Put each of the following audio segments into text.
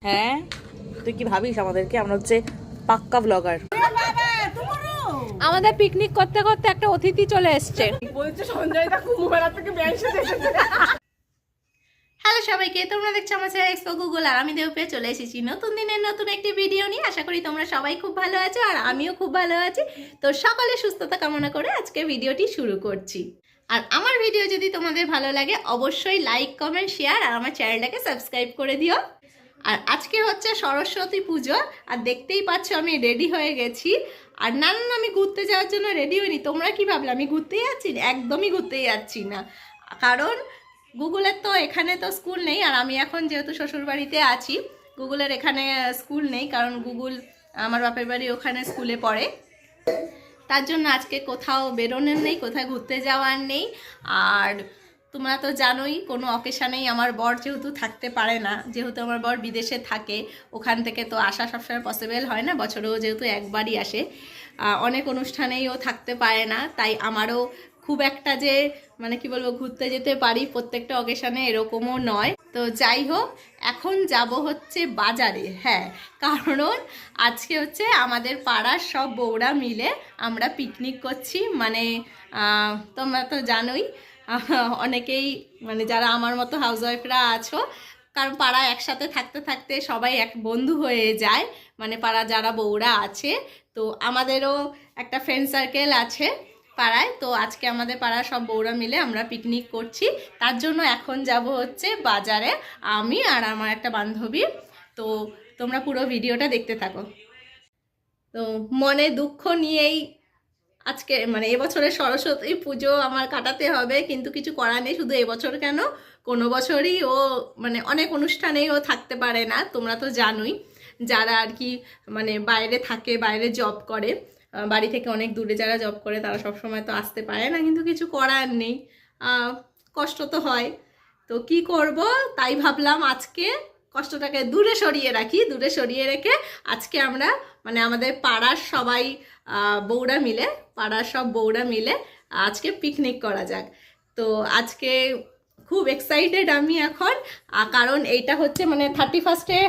হ্যাঁ, তুই কি ভাবিস আমাদেরকে? আমরা হচ্ছে পাক্কা ব্লগার। আমাদের পিকনিক করতে করতে একটা অতিথি চলে এসছে। হ্যালো সবাইকে, তোমরা দেখছো আমার চ্যানেল এক্সপো গুগল, আর আমি দেবপ্রিয়া চলে এসেছি নতুন দিনের নতুন একটি ভিডিও নিয়ে। আশা করি তোমরা সবাই খুব ভালো আছো আর আমিও খুব ভালো আছি। তো সকালে সুস্থতা কামনা করে আজকে ভিডিওটি শুরু করছি। আর আমার ভিডিও যদি তোমাদের ভালো লাগে অবশ্যই লাইক, কমেন্ট, শেয়ার আর আমার চ্যানেলটাকে সাবস্ক্রাইব করে দিও। আর আজকে হচ্ছে সরস্বতী পুজো, আর দেখতেই পাচ্ছ আমি রেডি হয়ে গেছি। আর না না, আমি ঘুরতে যাওয়ার জন্য রেডি হইনি। তোমরা কি ভাবলে আমি ঘুরতেই যাচ্ছি? একদমই ঘুরতেই যাচ্ছি না, কারণ গুগলের তো এখানে তো স্কুল নেই। আর আমি এখন যেহেতু শ্বশুরবাড়িতে আছি, গুগলের এখানে স্কুল নেই, কারণ গুগল আমার বাপের বাড়ি ওখানে স্কুলে পড়ে। তার জন্য আজকে কোথাও বেরোনোর নেই, কোথাও ঘুরতে যাওয়ার নেই। আর তোমরা তো জানোই কোনো অকেশানেই আমার বর যেহেতু থাকতে পারে না, যেহেতু আমার বর বিদেশে থাকে, ওখান থেকে তো আসা সবসময় পসিবল হয় না, বছরেও যেহেতু একবারই আসে, অনেক অনুষ্ঠানেই ও থাকতে পারে না। তাই আমারও খুব একটা যে মানে কি বলবো ঘুরতে যেতে পারি প্রত্যেকটা অকেশানে এরকমও নয়। তো যাই হোক, এখন যাব হচ্ছে বাজারে। হ্যাঁ, কারণ আজকে হচ্ছে আমাদের পাড়ার সব বউরা মিলে আমরা পিকনিক করছি। মানে তোমরা তো জানোই, অনেকেই মানে যারা আমার মতো হাউসওয়াইফরা আছো, কারণ পাড়া একসাথে থাকতে থাকতে সবাই এক বন্ধু হয়ে যায়, মানে পাড়া যারা বউরা আছে। তো আমাদেরও একটা ফ্রেন্ড সার্কেল আছে পাড়ায়। তো আজকে আমাদের পাড়ার সব বউরা মিলে আমরা পিকনিক করছি। তার জন্য এখন যাব হচ্ছে বাজারে, আমি আর আমার একটা বান্ধবী। তো তোমরা পুরো ভিডিওটা দেখতে থাকো। তো মনে দুঃখ নিয়েই আজকে মানে এবছরের সরস্বতী পুজো আমার কাটাতে হবে, কিন্তু কিছু করার নেই। শুধু এবছর কেন, কোনো বছরই ও মানে অনেক অনুষ্ঠানেই ও থাকতে পারে না। তোমরা তো জানোই, যারা আর কি মানে বাইরে থাকে, বাইরে জব করে, বাড়ি থেকে অনেক দূরে যারা জব করে, তারা সব সময় তো আসতে পারে না, কিন্তু কিছু করার নেই। কষ্ট তো হয়, তো কি করব, তাই ভাবলাম আজকে কষ্টটাকে দূরে সরিয়ে রাখি। দূরে সরিয়ে রেখে আজকে আমরা মানে আমাদের পাড়ার সবাই বউরা মিলে, পাড়ার সব বউরা মিলে আজকে পিকনিক করা যাক। তো আজকে খুব এক্সাইটেড আমি এখন, কারণ এইটা হচ্ছে মানে 31-এ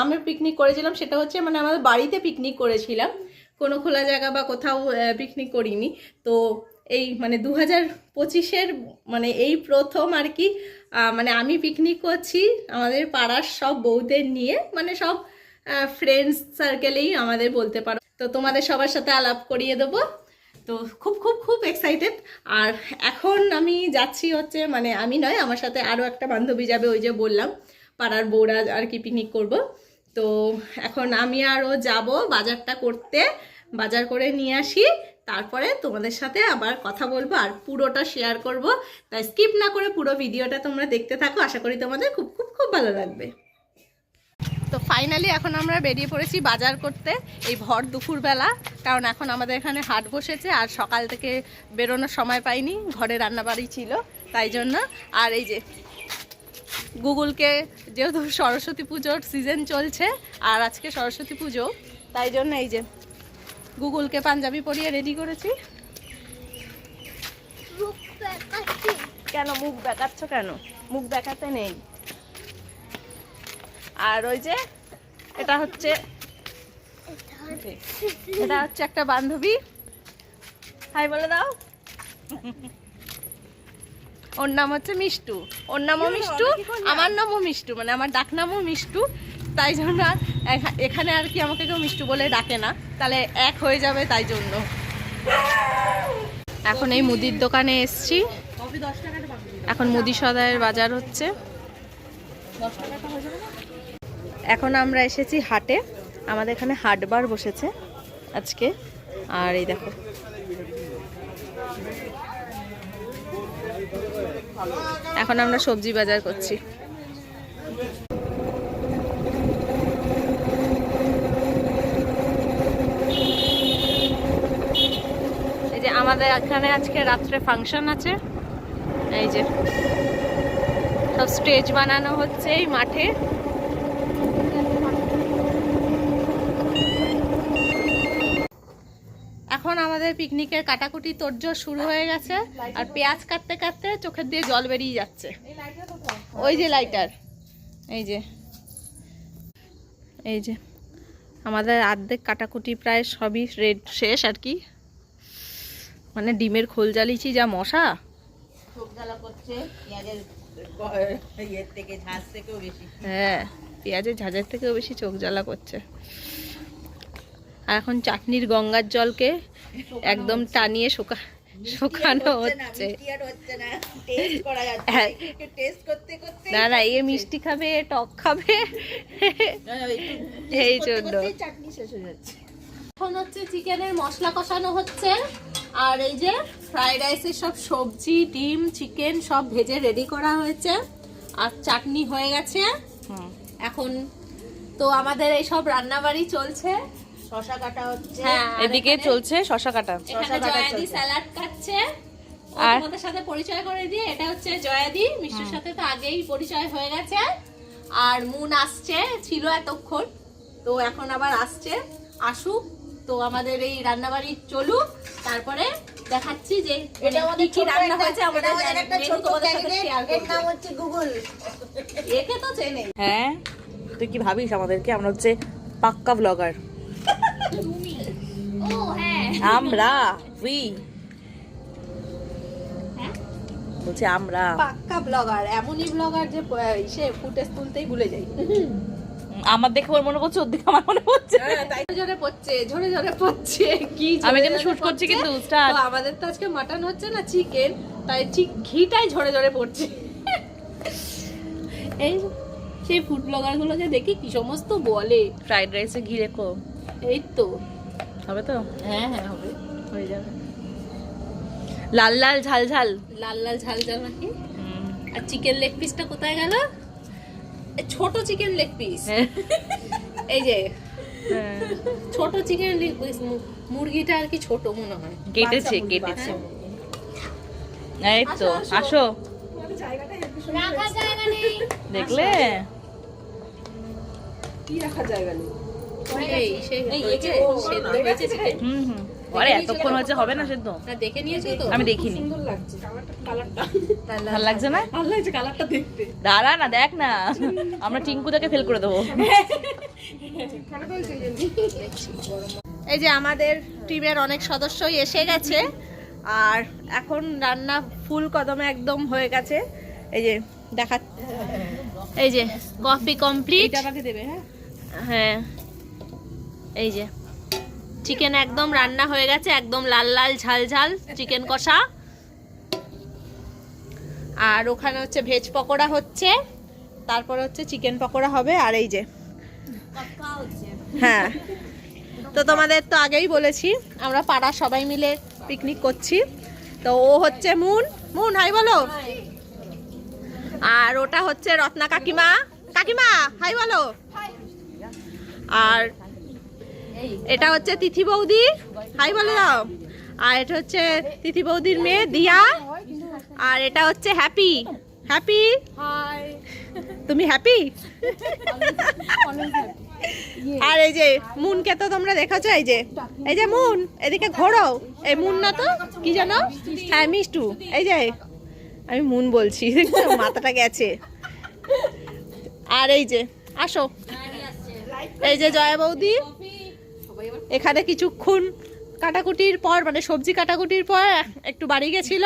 আমি পিকনিক করেছিলাম, সেটা হচ্ছে মানে আমাদের বাড়িতে পিকনিক করেছিলাম, কোনো খোলা জায়গা বা কোথাও পিকনিক করিনি। তো এই মানে 2025-এর মানে এই প্রথম আর কি মানে আমি পিকনিক করছি আমাদের পাড়ার সব বউদের নিয়ে, মানে সব ফ্রেন্ডস সার্কেলেই আমাদের বলতে পারো। তো তোমাদের সবার সাথে আলাপ করিয়ে দেবো। তো খুব খুব খুব এক্সাইটেড। আর এখন আমি যাচ্ছি হচ্ছে মানে আমি নয়, আমার সাথে আরও একটা বান্ধবী যাবে, ওই যে বললাম পাড়ার বউরা আর কি পিকনিক করব। তো এখন আমি আরও যাব বাজারটা করতে, বাজার করে নিয়ে আসি, তারপরে তোমাদের সাথে আবার কথা বলবো আর পুরোটা শেয়ার করব। তাই স্কিপ না করে পুরো ভিডিওটা তোমরা দেখতে থাকো, আশা করি তোমাদের খুব খুব খুব ভালো লাগবে। তো ফাইনালি এখন আমরা বেরিয়ে পড়েছি বাজার করতে এই ভর দুপুরবেলা, কারণ এখন আমাদের এখানে হাট বসেছে আর সকাল থেকে বেরোনোর সময় পাইনি, ঘরে রান্নাবাড়ি ছিল তাই জন্য। আর এই যে গুগলকে যেহেতু সরস্বতী পুজোর সিজন চলছে আর আজকে সরস্বতী পুজো, তাই জন্য এই যে গুগলকে পাঞ্জাবি পরিয়ে রেডি করেছি। কেন মুখ দেখাচ্ছ? কেন মুখ দেখাতে নেই। আর ওই যে এটা হচ্ছে একটা বান্ধবী, হাই বলে দাও। ওর নাম হচ্ছে মিষ্টু, ওর নামও মিষ্টু, আমার নামও মিষ্টু, মানে আমার ডাক নামও মিষ্টু। তাই জন্য এখানে আর কি আমাকে কেউ মিষ্টু বলে ডাকে না, তাহলে এক হয়ে যাবে, তাই জন্য। এখন এই মুদির দোকানে এসছি, এখন মুদি সদাইয়ের বাজার হচ্ছে। এখন আমরা এসেছি হাটে, আমাদের এখানে হাটবার বসেছে আজকে। আর এই দেখো এখন আমরা সবজি বাজার করছি। এই যে আমাদের এখানে আজকে রাত্রে ফাংশন আছে, এই যে সব স্টেজ বানানো হচ্ছে এই মাঠে। এখন আমাদের পিকনিকের কাটাকুটি তোড়জোড় শুরু হয়ে গেছে, আর পেঁয়াজ কাটতে কাটতে চোখের দিয়ে জল বেরিয়ে যাচ্ছে। ওই যে লাইটার, এই যে এই যে আমাদের অর্ধেক কাটাকুটি প্রায় সবই শেষ আর কি। মানে ডিমের খোল জ্বালিয়েছি, যা মশা। হ্যাঁ, পেঁয়াজের ঝাঁঝের থেকেও বেশি চোখ জ্বালা করছে। আর এখন চাটনির গঙ্গার জলকে একদম টানিয়ে শুকানো হচ্ছে। না না, এ মিষ্টি খাবে, টক খাবে, এই জন্য। এখন হচ্ছে চিকেনের মশলা কষানো হচ্ছে, আর এই যে ফ্রাইড রাইসের সব সবজি, ডিম, চিকেন সব ভেজে রেডি করা হয়েছে, আর চাটনি হয়ে গেছে। এখন তো আমাদের এই সব রান্নাবাড়ি চলছে। শশা কাটা হচ্ছে, এদিকে চলছে শশা কাটা। জয়াদি স্যালাড কাটছে। আর তোমাদের সাথে পরিচয় করে দিই, এটা হচ্ছে জয়াদি। মিষ্টির সাথে তো আগেই পরিচয় হয়ে গেছে। আর মুন আসছে, ছিল এতক্ষণ, তো এখন আবার আসছে, আসুক। তো আমাদের এই রান্নাবাড়ি চলুক, তারপরে দেখাচ্ছি যে কি কি রান্না হয়েছে। আমাদের মেনু তোমাদের সাথে শেয়ার করব। নাম হচ্ছে গুগল। একে তো চেনে। হ্যাঁ, তুই কি ভাবিস আমাদেরকে? আমরা হচ্ছে পাক্কা ব্লগার। ও হ্যাঁ, আমরা বলছি আমরা পাক্কা ব্লগার। এমনই ব্লগার যে সে ফুটেজ তুলতেই ভুলে যাই। আমার দেখে ওর মনে পড়ছে, ওর দেখে আমার মনে পড়ছে। তাই ঝরে পড়ছে, ঝরে ঝরে পড়ছে। কি আমি কিন্তু শুট করছি, কিন্তু স্টার্ট। তো আমাদের তো আজকে মাটন হচ্ছে না, চিকেন, তাই ঠিক ঘিটাই ঝরে ঝরে পড়ছে। এই সেই ফুড ব্লগার গুলোকে দেখি কি সমস্ত বলে। ফ্রাইড রাইসে ঘি রেখো। এই তো হবে তো? হ্যাঁ হ্যাঁ, হবে, হয়ে যাবে। লাল লাল ঝাল ঝাল, লাল লাল ঝাল ঝাল নাকি। আর চিকেন লেগ পিসটা কোথায় গেল? ছোট চিকেন লেগ পিস। এই যে ছোট চিকেন লেগ পিস, মুরগিটা আর কি ছোট মনে হয়, কেটেছে কেটেছে। এই তো আসো, রাখার জায়গা নেই। দেখলে কি রাখার জায়গা নেই। এই সেই হয়েছে, সেদ্ধ হয়েছে চিকেন। আরে এতক্ষণ হয়েছে, হবে না সেদ্ধ? না, দেখে নিয়েছো তো? আমি দেখিনি। সুন্দর লাগছে কালারটা। ভালো লাগছে না? ভালো লাগছে কালারটা দেখতে। দাঁড়া না, দেখ না, আমরা টিঙ্কুদাকে ফেল করে দেবো। এই যে আমাদের টিমের অনেক সদস্যই এসে গেছে, আর এখন রান্না ফুল কদমে একদম হয়ে গেছে। এই যে দেখা, এই যে কফি কমপ্লিট। আমাকে দেবে। হ্যাঁ হ্যাঁ, এই যে চিকেন একদম রান্না হয়ে গেছে, একদম লাল লাল ঝাল ঝাল চিকেন কষা। আর ওখানে হচ্ছে ভেজ পকোড়া হচ্ছে, তারপর হচ্ছে চিকেন পকোড়া হবে। আর এই যে হ্যাঁ, তো তোমাদের তো আগেই বলেছি আমরা পাড়া সবাই মিলে পিকনিক করছি। তো ও হচ্ছে মুন, মুন হাই বলো। আর ওটা হচ্ছে রত্না কাকিমা, কাকিমা হাই বলো। আর এটা হচ্ছে তিথি বৌদি, হাই বলে দাও। আর এটা হচ্ছে তিথি বৌদির মেয়ে দিয়া। আর এটা হচ্ছে হ্যাপি, হ্যাপি তুমি হ্যাপি। আর এই যে মুনকে তো তোমরা দেখেছো, এই যে মুন, এদিকে ঘোরো। এই মুন না তো কি জানো? হ্যাঁ, মিষ্টু। এই যে আমি মুন বলছি, মাথাটা গেছে। আর এই যে আসো, এই যে জয়া বৌদি। এখানে কিছুক্ষণ কাটাকুটির পর, মানে সবজি কাটাকুটির পর একটু বাড়ি গেছিল,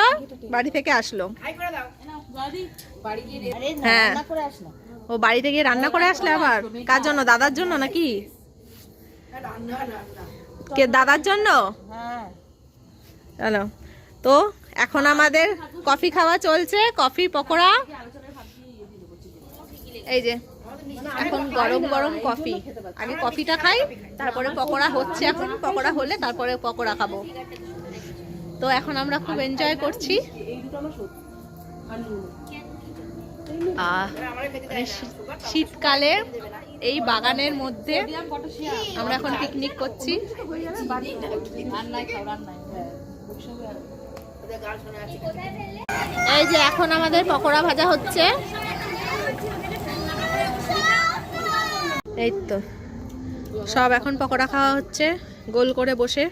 বাড়ি থেকে আসলো। হ্যাঁ, ও বাড়িতে গিয়ে রান্না করে আসলে। আবার কার জন্য? দাদার জন্য নাকি? কে দাদার জন্য? চলো, তো এখন আমাদের কফি খাওয়া চলছে, কফি পকোড়া। এই যে এখন গরম গরম কফি, আগে কফিটা খাই, তারপরে পকোড়া হচ্ছে। এখন পকোড়া হলে তারপরে পকোড়া খাবো। তো এখন আমরা খুব এনজয় করছি। শীতকালে এই বাগানের মধ্যে আমরা এখন পিকনিক করছি। এই যে এখন আমাদের পকোড়া ভাজা হচ্ছে। এই তো সব এখন পকোড়া খাওয়া হচ্ছে গোল করে বসে।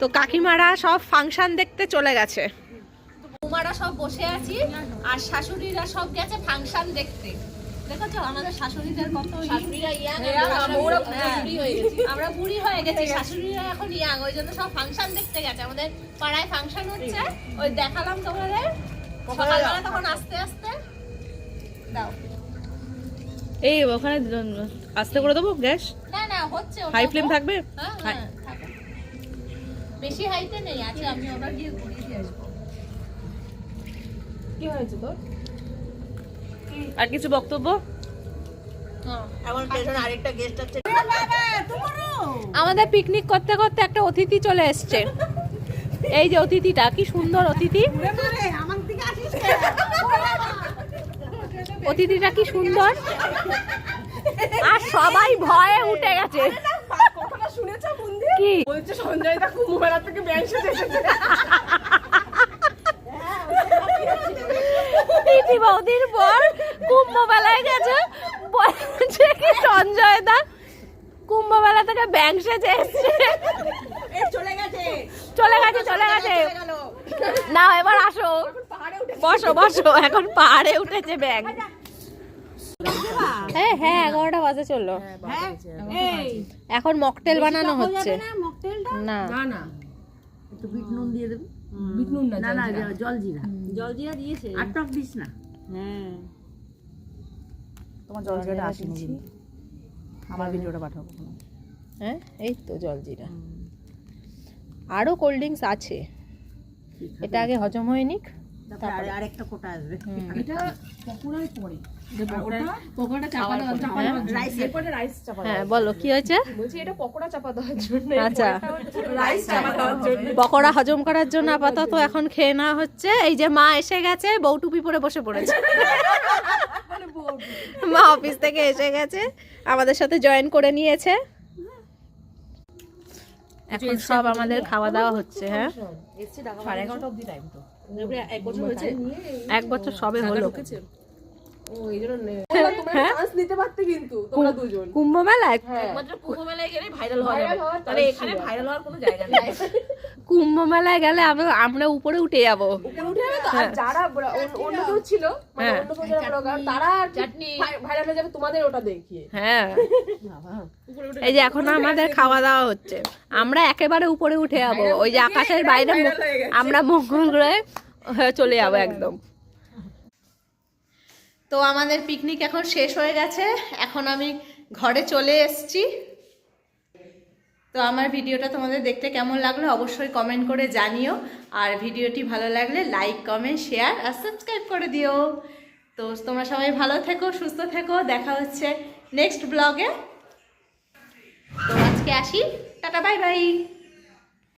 তো কাকিমারা সব ফাংশন দেখতে চলে গেছে। বৌমারা সব বসে আছি আর শাশুড়িরা সব গেছে ফাংশন দেখতে। দেখেছো আমাদের শাশুড়িদের কত আমরা বুড়ি হয়ে গেছি, শাশুড়িরা এখন ইয়াং, ওই জন্য সব ফাংশন দেখতে গেছে। আমাদের পাড়ায় ফাংশন হচ্ছে, ওই দেখালাম তোমাদের সকালবেলা, তখন আস্তে আস্তে দাও। এই ওখানে আস্তে করে দেবো গ্যাস, না না হচ্ছে, হাই ফ্লেম থাকবে। হ্যাঁ, থাকে। বেশি হাইতে নেই আছে, আমি ওটা গিয়ে ঘুরিয়ে দিয়ে আসবো। কি হয়েছে তোর? আর কিছু বক্তব্য? আমাদের পিকনিক করতে করতে একটা অতিথি চলে এসছে। এই যে অতিথিটা, কি সুন্দর অতিথি, অতিথিটা কি সুন্দর, আর সবাই ভয়ে উঠে গেছে। কি বলছে সঞ্জয় দা কুম্ভ মেলা থেকে ব্যাংক এসেছে। প্রীতি বৌদির পর কুম্ভ মেলায় গেছে, বলছে কি সঞ্জয় দা কুম্ভ মেলা থেকে ব্যাংক সেজে এসছে। চলে গেছে। না এবার আসো, বসো বসো, এখন পাহাড়ে উঠেছে ব্যাংক। হ্যাঁ হ্যাঁ 11টা বাজে চললো। এখন মকটেল বানানো হচ্ছে। না না একটু বিট নুন দিয়ে দেবে। বিট নুন না, না জলজিরা দিয়েছে। আর টক দিস না। হ্যাঁ তোমার জলজিরাটা আসেনি কিন্তু, আমার ভিডিওটা পাঠাবো। হ্যাঁ এই তো জলজিরা, আরো কোল্ড ড্রিঙ্কস আছে, এটা আগে হজম হয়ে নিক, তারপরে আরেকটা কোটা আসবে। এটা পকোড়ার পরে হ্যাঁ বলো কি হয়েছে? বলছি এটা পকোড়া চাপা দেওয়ার জন্য। আচ্ছা, রাইস চাপা দেওয়ার জন্য। পকোড়া হজম করার জন্য আপাতত এখন খেয়ে নেওয়া হচ্ছে। এই যে মা এসে গেছে, বউ টুপি পরে বসে পড়েছে। মা অফিস থেকে এসে গেছে, আমাদের সাথে জয়েন করে নিয়েছে। এখন সব আমাদের খাওয়া দাওয়া হচ্ছে। হ্যাঁ 11:30 অবধি টাইম তো। এক বছর হয়েছে, 1 বছর সবে হলো। ও এই জন্য তোমরা চান্স নিতে পারতে কিন্তু তোমরা দুজন। কুম্ভ মেলায় একমাত্র কুম্ভ মেলায় গেলে ভাইরাল হওয়া যাবে, তাহলে এখানে ভাইরাল হওয়ার কোনো জায়গা নেই। কুম্ভ মেলায় গেলে আমরা উপরে উঠে যাবো। আর যারা অন্য কেউ ছিল, মানে অন্য কেউ যারা ব্লগার, তারা চাটনি ভাইরাল হয়ে যাবে তোমাদের ওটা দেখিয়ে। হ্যাঁ এই যে এখন আমাদের খাওয়া দাওয়া হচ্ছে, আমরা একেবারে উপরে উঠে যাবো, ওই যে আকাশের বাইরে আমরা মঙ্গল গ্রহে চলে যাবো একদম। তো আমাদের পিকনিক এখন শেষ হয়ে গেছে, এখন আমি ঘরে চলে এসেছি। তো আমার ভিডিওটা তোমাদের দেখতে কেমন লাগলো অবশ্যই কমেন্ট করে জানিও, আর ভিডিওটি ভালো লাগলে লাইক কমেন্ট শেয়ার আর সাবস্ক্রাইব করে দিও। তো তোমরা সবাই ভালো থেকো, সুস্থ থেকো, দেখা হচ্ছে নেক্সট ব্লগে। তো আজকে আসি, টাটা বাই বাই।